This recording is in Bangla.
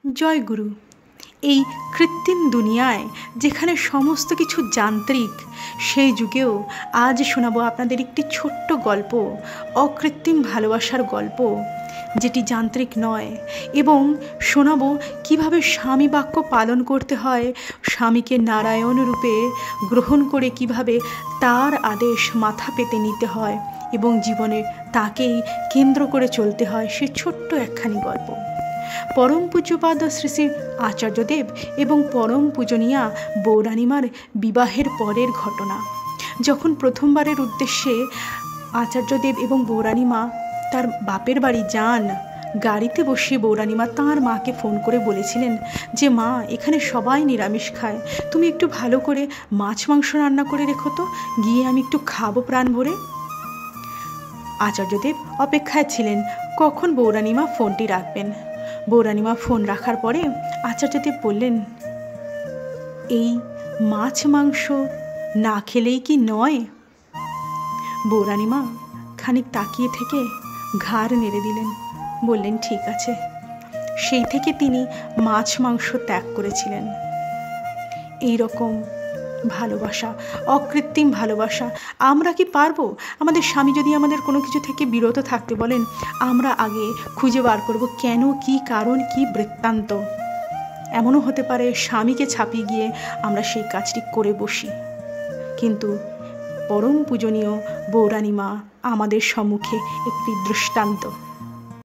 জয় গুরু। এই কৃত্রিম দুনিয়ায় যেখানে সমস্ত কিছু যান্ত্রিক, সেই যুগেও আজ শোনাবো আপনাদের একটি ছোট্ট গল্প, অকৃত্রিম ভালোবাসার গল্প, যেটি যান্ত্রিক নয়। এবং শোনাবো কিভাবে স্বামী বাক্য পালন করতে হয়, স্বামীকে নারায়ণ রূপে গ্রহণ করে কিভাবে তার আদেশ মাথা পেতে নিতে হয় এবং জীবনে তাকেই কেন্দ্র করে চলতে হয়, সে ছোট্ট একখানি গল্প। পরম পূজ্যপাদ শ্রী শ্রী আচার্যদেব এবং পরম পূজনীয়া বৌরানীমার বিবাহের পরের ঘটনা। যখন প্রথমবারের উদ্দেশ্যে আচার্যদেব এবং বৌরানীমা তার বাপের বাড়ি যান, গাড়িতে বসে বৌরানীমা তাঁর মাকে ফোন করে বলেছিলেন যে, মা, এখানে সবাই নিরামিষ খায়, তুমি একটু ভালো করে মাছ মাংস রান্না করে রেখো তো, গিয়ে আমি একটু খাবো প্রাণ ভরে। আচার্যদেব অপেক্ষায় ছিলেন কখন বৌরানীমা ফোনটি রাখবেন। বৌরানীমা ফোন রাখার পরে আচার্যদেব বললেন, এই মাছ মাংস না খেলেই কি নয়? বৌরানীমা খানিক তাকিয়ে থেকে ঘাড় নেড়ে দিলেন, বললেন, ঠিক আছে। সেই থেকে তিনি মাছ মাংস ত্যাগ করেছিলেন। এই রকম ভালোবাসা, অকৃত্রিম ভালোবাসা, আমরা কি পারবো? আমাদের স্বামী যদি আমাদের কোনো কিছু থেকে বিরত থাকতে বলেন, আমরা আগে খুঁজে বার করব কেন, কি কারণ, কি বৃত্তান্ত। এমনও হতে পারে স্বামীকে ছাপিয়ে গিয়ে আমরা সেই কাজটি করে বসি। কিন্তু পরম পূজনীয় বৌরানীমা আমাদের সম্মুখে একটি দৃষ্টান্ত।